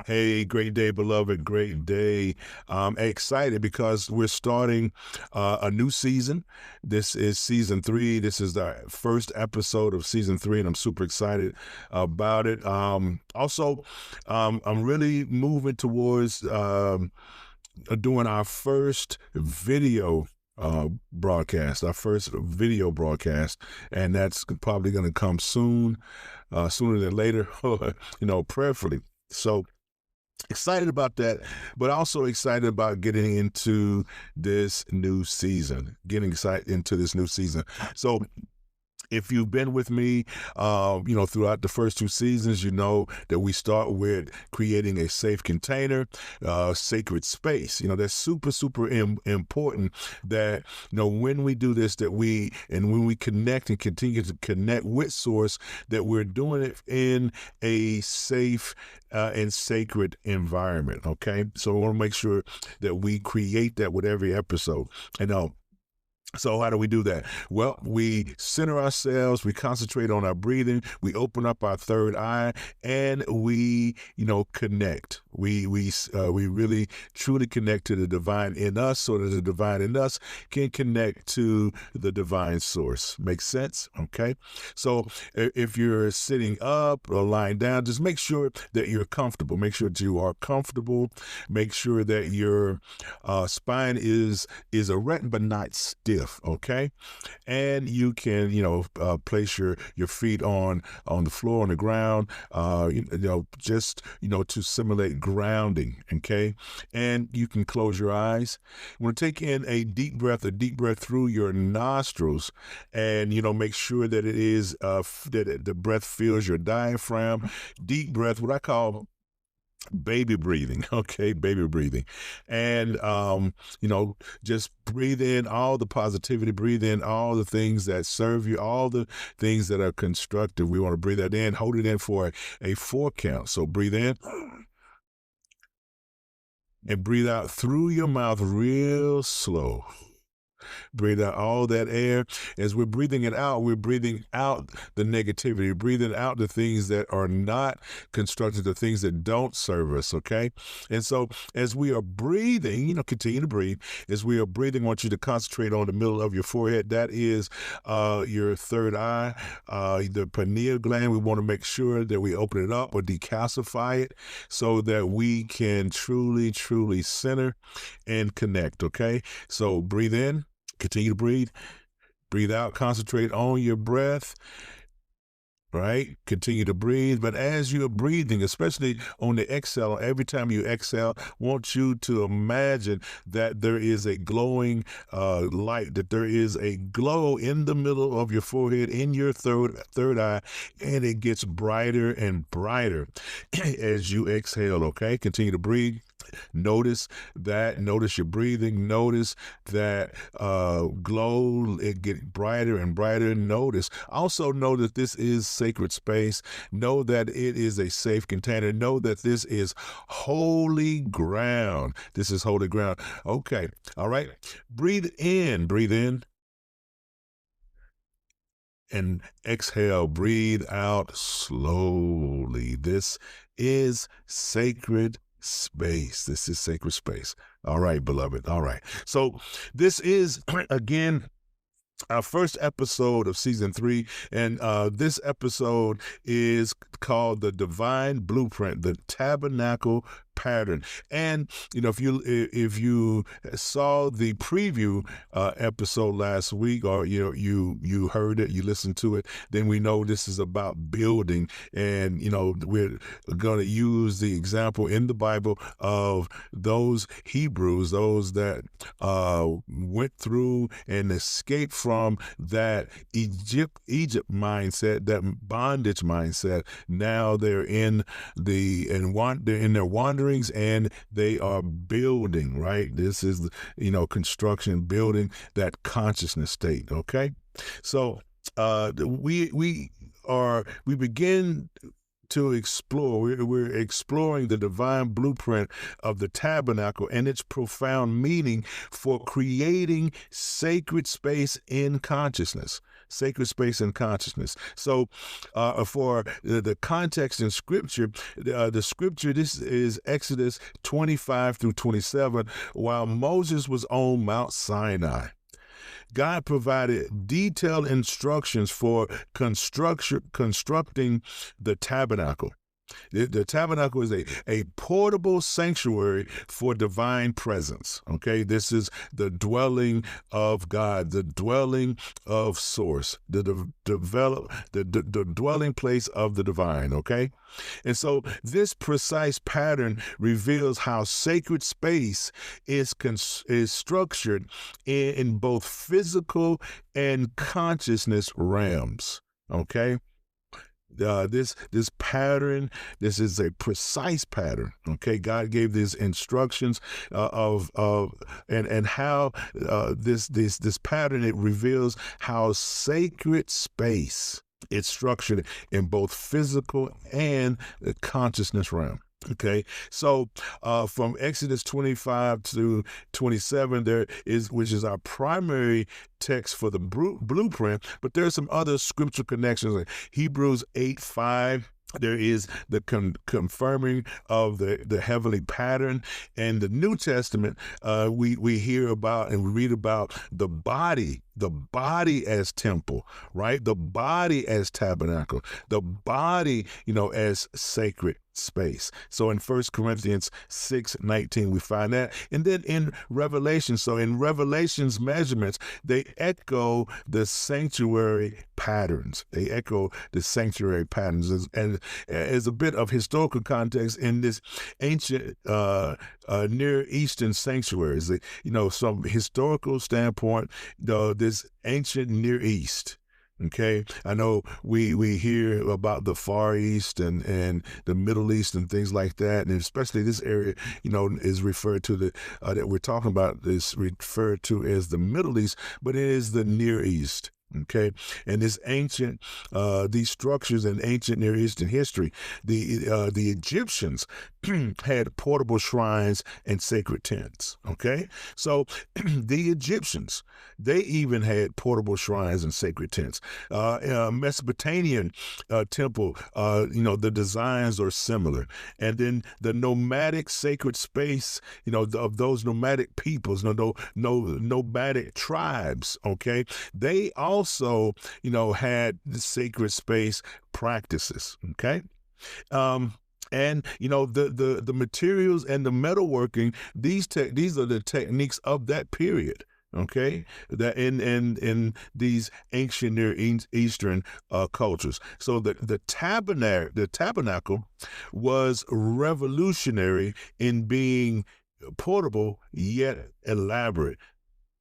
Hey, great day, beloved. Great day. I'm excited because we're starting a new season. This is season three. This is the first episode of season three, and I'm super excited about it. I'm really moving towards doing our first video broadcast, our first video broadcast, and that's probably going to come soon, sooner than later, prayerfully. So, excited about that, but also excited about getting into this new season, So if you've been with me, throughout the first two seasons, you know that we start with creating a safe container, sacred space. That's super, super important that, when we do this, when we connect and continue to connect with Source, that we're doing it in a safe and sacred environment. Okay. So we want to make sure that we create that with every episode. So how do we do that? Well, we center ourselves, we concentrate on our breathing, we open up our third eye, and we, connect. We really truly connect to the divine in us so that the divine in us can connect to the divine source. Makes sense? Okay. So if you're sitting up or lying down, just make sure that you're comfortable. Make sure that you are comfortable. Make sure that your spine is erect but not stiff. Okay, and you can place your feet on the floor, on the ground, to simulate grounding. Okay, and you can close your eyes. You want to take in a deep breath through your nostrils, and make sure that it is that the breath fills your diaphragm. Deep breath, what I call baby breathing. Okay, baby breathing. And just breathe in all the positivity, breathe in all the things that serve you, all the things that are constructive. We want to breathe that in, hold it in for a 4 count. So breathe in and breathe out through your mouth real slow. Breathe out all that air. As we're breathing it out, we're breathing out the negativity, breathing out the things that are not constructive, the things that don't serve us, okay? And so as we are breathing, continue to breathe. As we are breathing, I want you to concentrate on the middle of your forehead. That is your third eye, the pineal gland. We want to make sure that we open it up or decalcify it so that we can truly, truly center and connect, okay? So breathe in. Continue to breathe. Breathe out. Concentrate on your breath. Right? Continue to breathe. But as you're breathing, especially on the exhale, every time you exhale, I want you to imagine that there is a glowing light, that there is a glow in the middle of your forehead, in your third eye, and it gets brighter and brighter as you exhale, okay? Continue to breathe. Notice your breathing. Notice that glow. It get brighter and brighter. Also know that this is sacred space. Know that it is a safe container. Know that this is holy ground. This is holy ground. Okay. All right. Breathe in. And exhale. Breathe out slowly. This is sacred space. This is sacred space. All right, beloved. All right. So this is, again, our first episode of season 3, and this episode is called The Divine Blueprint, the Tabernacle Pattern. And if you saw the preview episode last week, or you heard it, you listened to it, then we know this is about building. And we're going to use the example in the Bible of those Hebrews, those that went through and escaped from that Egypt mindset, that bondage mindset. Now they're in their wanderings, and they are building, right? This is construction, building that consciousness state. Okay, so we begin to explore. We're exploring the divine blueprint of the tabernacle and its profound meaning for creating sacred space in consciousness. Sacred space in consciousness. So, for the context in Scripture, the Scripture, this is Exodus 25 through 27, while Moses was on Mount Sinai. God provided detailed instructions for constructing the tabernacle. The tabernacle is a portable sanctuary for divine presence. Okay, this is the dwelling of God, the dwelling of Source, the dwelling place of the divine. Okay, and so this precise pattern reveals how sacred space is structured in both physical and consciousness realms. Okay. This pattern, this is a precise pattern. Okay, God gave these instructions and how this pattern, it reveals how sacred space is structured in both physical and the consciousness realm. Okay, so from Exodus 25 to 27, which is our primary text for the blueprint, but there's some other scriptural connections. Like Hebrews 8:5. There is the confirming of the heavenly pattern. And the New Testament, we hear about and we read about the body as temple, right? The body as tabernacle, the body, as sacred space. So in 1 Corinthians 6:19, we find that. And then in Revelation, so in Revelation's measurements, they echo the sanctuary patterns. And as a bit of historical context in this ancient Near Eastern sanctuaries, some historical standpoint, this ancient Near East. Okay, I know we hear about the Far East and the Middle East and things like that, and especially this area, is referred to that we're talking about is referred to as the Middle East, but it is the Near East. Okay, and this ancient, these structures in ancient Near Eastern history, the Egyptians had portable shrines and sacred tents. Okay, so the Egyptians, they even had portable shrines and sacred tents. Mesopotamian temple, the designs are similar, and then the nomadic sacred space, of those nomadic peoples, nomadic tribes. Okay, they also, had the sacred space practices. Okay. And the materials and the metalworking, these are the techniques of that period. Okay, that in these ancient Near Eastern cultures. So the tabernacle was revolutionary in being portable yet elaborate,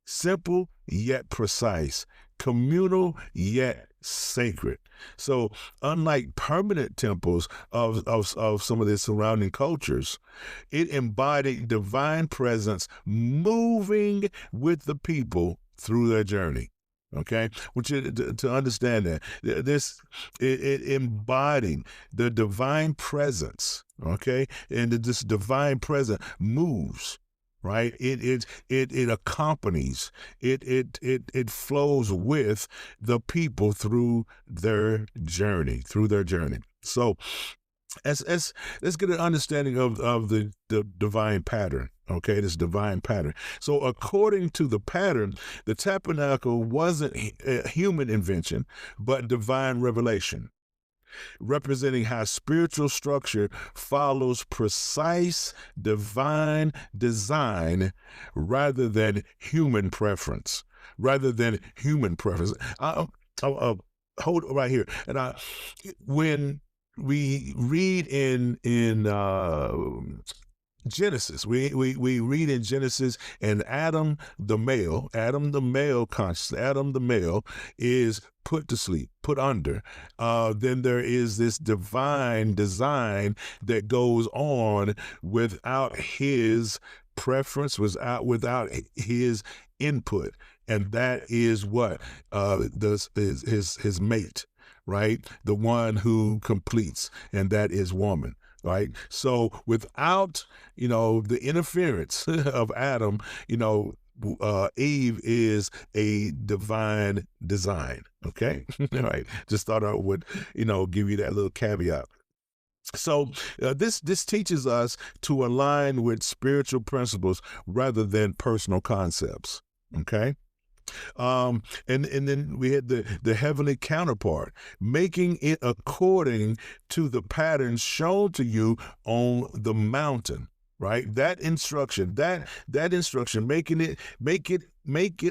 simple yet precise, communal yet sacred. So unlike permanent temples of some of the surrounding cultures, it embodied divine presence moving with the people through their journey. Okay, which to understand that it embodied the divine presence. Okay, and this divine presence moves. Right, it accompanies, it flows with the people through their journey. So, let's get an understanding of the divine pattern. Okay, this divine pattern. So, according to the pattern, the tabernacle wasn't a human invention, but divine revelation, representing how spiritual structure follows precise divine design rather than human preference. Hold right here. And when we read in Genesis, we read in Genesis, and Adam the male is put to sleep, put under. Then there is this divine design that goes on without his preference, without his input, and that is what his mate. right? The one who completes, and that is woman. Right. So without, the interference of Adam, Eve is a divine design. Okay. All right. Just thought I would, give you that little caveat. So this teaches us to align with spiritual principles rather than personal concepts. Okay. And then we had the heavenly counterpart, making it according to the pattern shown to you on the mountain. Right, that instruction, make it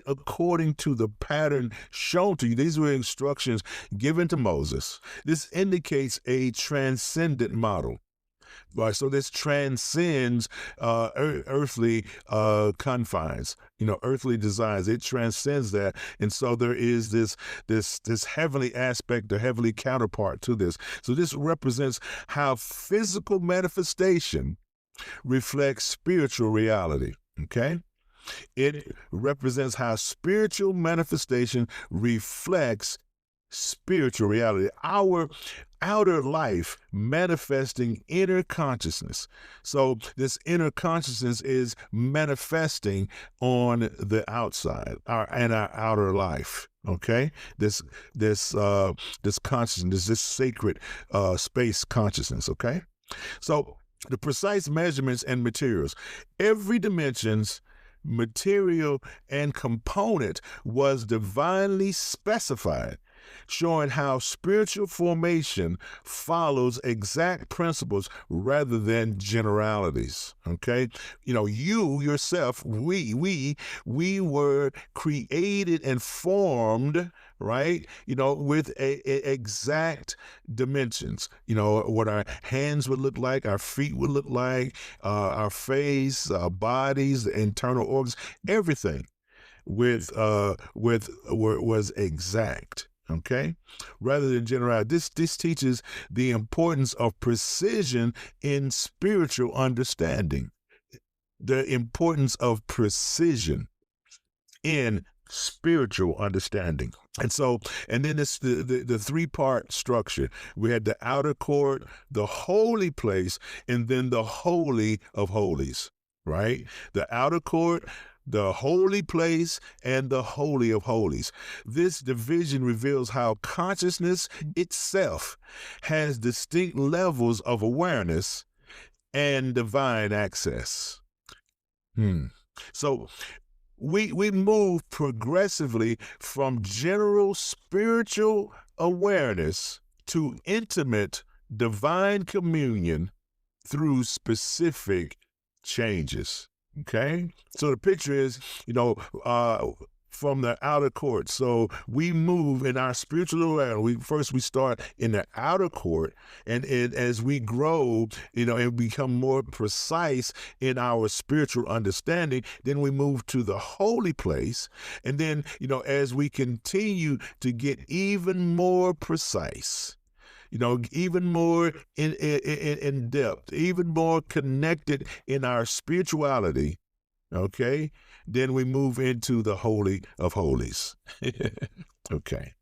according to the pattern shown to you. These were instructions given to Moses. This indicates a transcendent model. Right, so this transcends earthly confines, earthly designs. It transcends that, and so there is this heavenly aspect, the heavenly counterpart to this. So this represents how physical manifestation reflects spiritual reality. Okay, it represents how spiritual manifestation reflects spiritual reality, our outer life manifesting inner consciousness. So this inner consciousness is manifesting on the outside, our outer life. Okay, this consciousness, this sacred space consciousness. Okay, so the precise measurements and materials, every dimensions, material, and component was divinely specified, showing how spiritual formation follows exact principles rather than generalities. Okay, you yourself, we were created and formed, right? With a exact dimensions. What our hands would look like, our feet would look like, our face, our bodies, the internal organs, everything was exact. Okay, rather than generality. This teaches the importance of precision in spiritual understanding. The importance of precision in spiritual understanding. And then it's the three-part structure. We had the outer court, the holy place, and then the holy of holies, right? The outer court, the holy place, and the holy of holies. This division reveals how consciousness itself has distinct levels of awareness and divine access. So we move progressively from general spiritual awareness to intimate divine communion through specific changes. Okay, so the picture is, from the outer court. So we move in our spiritual awareness. We start in the outer court, and as we grow, and become more precise in our spiritual understanding, then we move to the holy place. And then, as we continue to get even more precise, even more in depth, even more connected in our spirituality, okay, then we move into the Holy of Holies. Okay.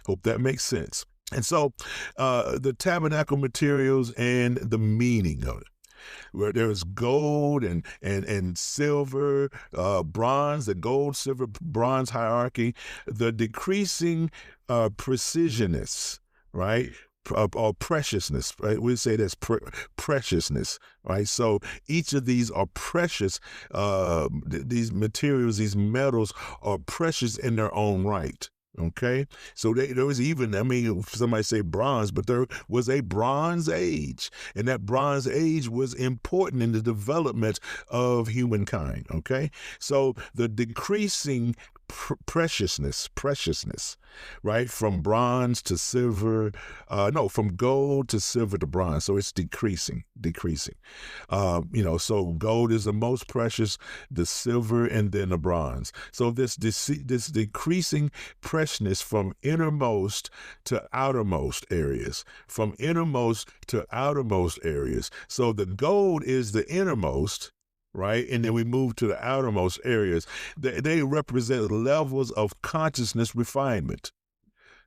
Hope that makes sense. And so the tabernacle materials and the meaning of it, where there's gold and silver, bronze, the gold, silver, bronze hierarchy, the decreasing precisionness, right? Or preciousness, right? We say that's preciousness, right? So each of these are precious. These materials, these metals are precious in their own right. Okay, so there was even, somebody say bronze, but there was a Bronze Age, and that Bronze Age was important in the development of humankind. Okay, so the decreasing preciousness, right? From bronze to silver, from gold to silver to bronze. So it's decreasing. So gold is the most precious, the silver, and then the bronze. So this decreasing preciousness from innermost to outermost areas, So the gold is the innermost, right? And then we move to the outermost areas. They represent levels of consciousness refinement.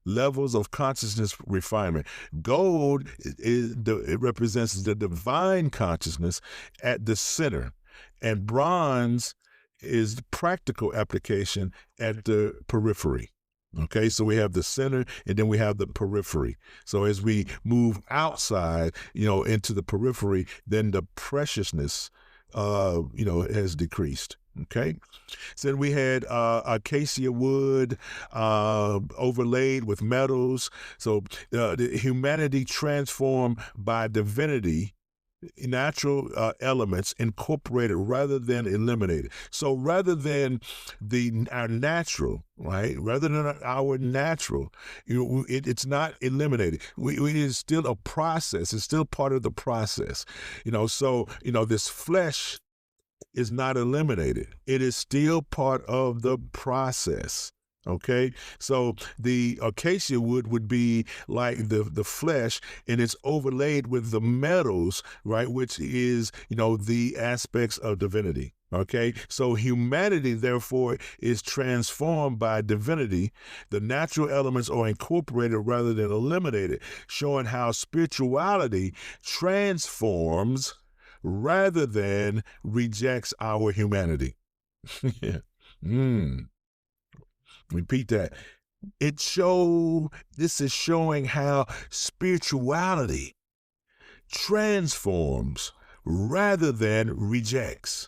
levels of consciousness refinement. Gold it represents the divine consciousness at the center, and bronze is the practical application at the periphery. Okay, so we have the center and then we have the periphery. So as we move outside, into the periphery, then the preciousness, has decreased. Okay, so then we had acacia wood overlaid with metals. So the humanity transformed by divinity, natural elements incorporated rather than eliminated. So rather than our natural, right? Rather than our natural, it's not eliminated. It is still a process. It's still part of the process. So this flesh is not eliminated. It is still part of the process. Okay, so the acacia wood would be like the flesh, and it's overlaid with the metals, right, which is, the aspects of divinity. Okay, so humanity, therefore, is transformed by divinity. The natural elements are incorporated rather than eliminated, showing how spirituality transforms rather than rejects our humanity. Yeah. Repeat that. This is showing how spirituality transforms rather than rejects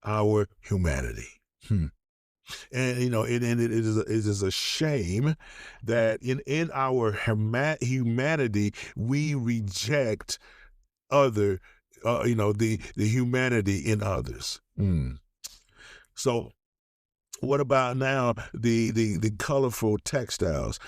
our humanity. And it is a shame that in our humanity we reject other, the humanity in others. So what about now the colorful textiles?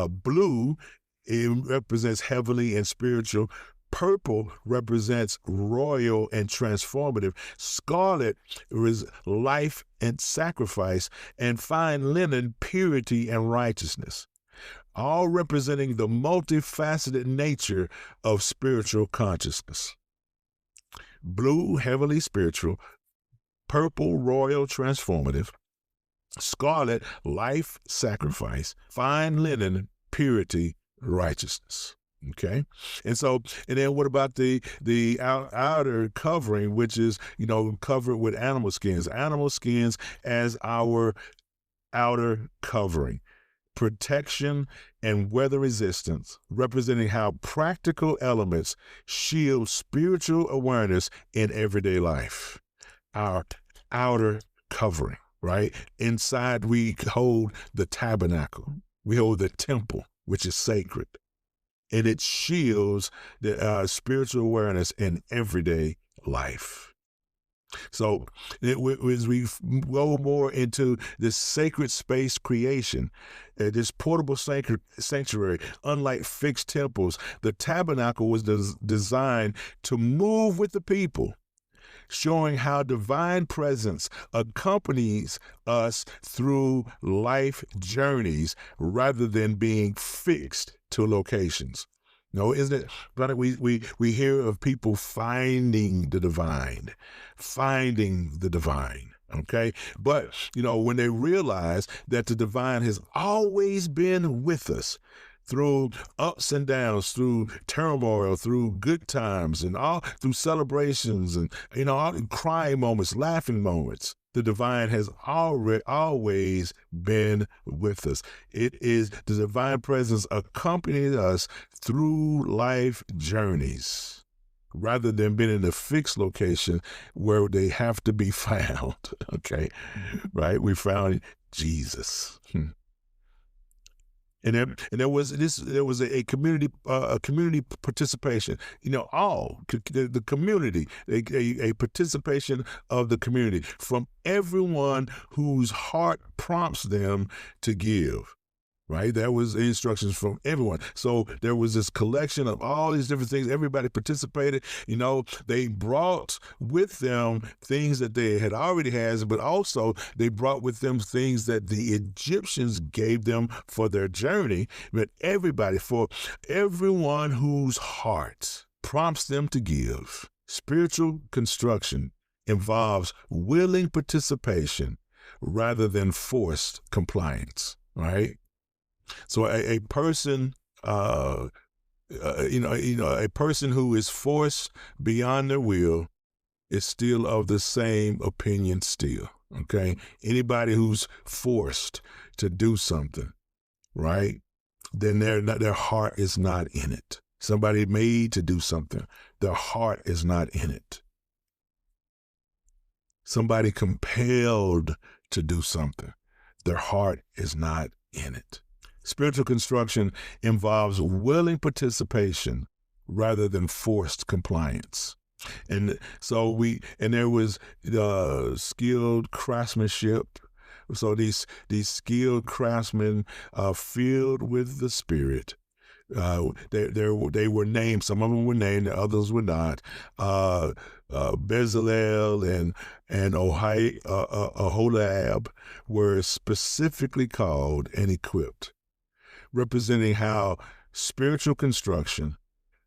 Blue, it represents heavenly and spiritual. Purple represents royal and transformative. Scarlet is life and sacrifice. And fine linen, purity and righteousness. All representing the multifaceted nature of spiritual consciousness. Blue, heavenly spiritual. Purple, royal, transformative. Scarlet, life, sacrifice. Fine linen, purity, righteousness. Okay, and then what about the outer covering, which is covered with animal skins? Animal skins as our outer covering, protection and weather resistance, representing how practical elements shield spiritual awareness in everyday life. Our outer covering. Right? Inside we hold the tabernacle. We hold the temple, which is sacred. And it shields the spiritual awareness in everyday life. So as we go more into this sacred space creation, this portable sanctuary, unlike fixed temples, the tabernacle was designed to move with the people, showing how divine presence accompanies us through life journeys rather than being fixed to locations. No, isn't it? But we hear of people finding the divine. Okay, but when they realize that the divine has always been with us, through ups and downs, through turmoil, through good times, and all through celebrations, and all crying moments, laughing moments. The divine has always been with us. It is the divine presence accompanying us through life journeys, rather than being in a fixed location where they have to be found. Okay, right? We found Jesus. And there was a community participation. The community, a participation of the community from everyone whose heart prompts them to give. Right? That was instructions from everyone. So there was this collection of all these different things. Everybody participated. They brought with them things that they had already had, but also they brought with them things that the Egyptians gave them for their journey. But for everyone whose heart prompts them to give, spiritual construction involves willing participation rather than forced compliance. Right? So a person, a person who is forced beyond their will is still of the same opinion still. Okay. Anybody who's forced to do something, right? Then their heart is not in it. Somebody made to do something, their heart is not in it. Somebody compelled to do something, their heart is not in it. Spiritual construction involves willing participation rather than forced compliance. And so there was skilled craftsmanship. So these skilled craftsmen filled with the Spirit. They were named. Some of them were named, others were not. Bezalel and Aholiab were specifically called and equipped, representing how spiritual construction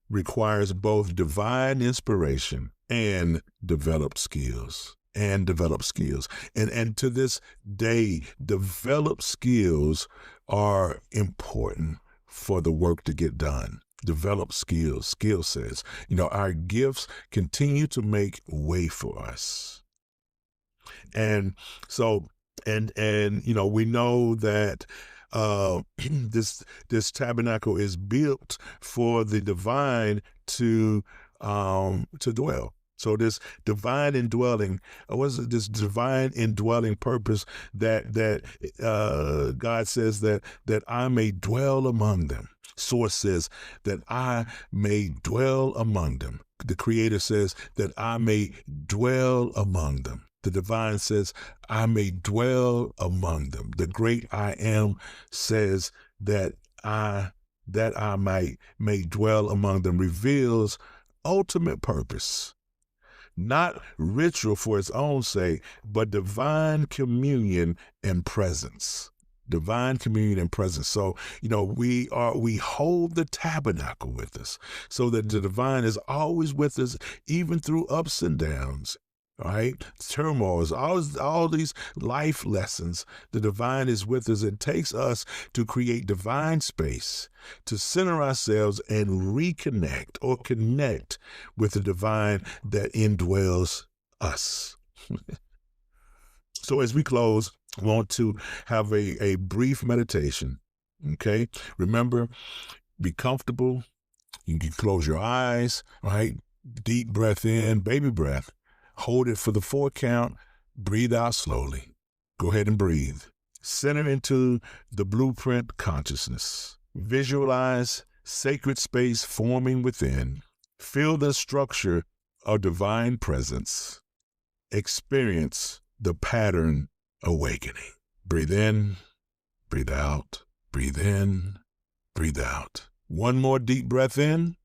requires both divine inspiration and developed skills. And to this day, developed skills are important for the work to get done. Develop skills, skill sets. Our gifts continue to make way for us. And so, and we know that this tabernacle is built for the divine to dwell. So this divine indwelling, this divine indwelling purpose that God says that I may dwell among them. Source says that I may dwell among them. The Creator says that I may dwell among them. The divine says, I may dwell among them. The great I am says that I may dwell among them, reveals ultimate purpose. Not ritual for its own sake, but divine communion and presence. Divine communion and presence. So, we hold the tabernacle with us so that the divine is always with us, even through ups and downs. Right? Turmoils, all these life lessons, the divine is with us. It takes us to create divine space, to center ourselves and reconnect or connect with the divine that indwells us. So as we close, I want to have a brief meditation. Okay? Remember, be comfortable. You can close your eyes, right? Deep breath in, baby breath. Hold it for the 4 count. Breathe out slowly. Go ahead and breathe. Center into the blueprint consciousness. Visualize sacred space forming within. Feel the structure of divine presence. Experience the pattern awakening. Breathe in, breathe out, breathe in, breathe out. One more deep breath in.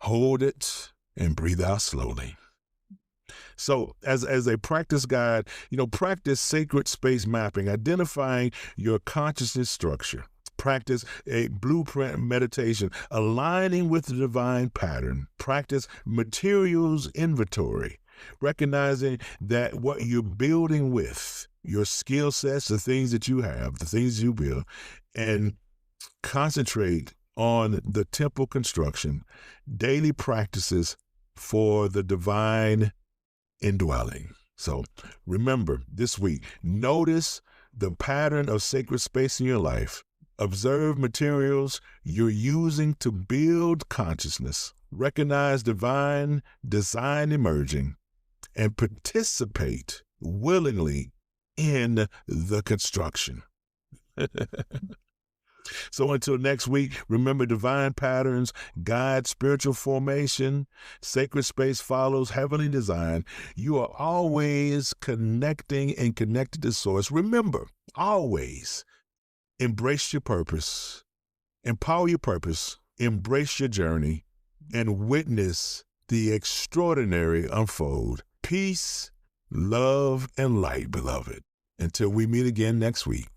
Hold it. And breathe out slowly. So as a practice guide, practice sacred space mapping, identifying your consciousness structure. Practice a blueprint meditation, aligning with the divine pattern. Practice materials inventory, recognizing that what you're building with, your skill sets, the things that you have, the things you build, and concentrate on the temple construction, daily practices for the divine indwelling. So remember this week, notice the pattern of sacred space in your life. Observe materials you're using to build consciousness. Recognize divine design emerging and participate willingly in the construction. So until next week, remember divine patterns guide spiritual formation. Sacred space follows heavenly design. You are always connecting and connected to source. Remember, always embrace your purpose, empower your purpose, embrace your journey, and witness the extraordinary unfold. Peace, love, and light, beloved. Until we meet again next week.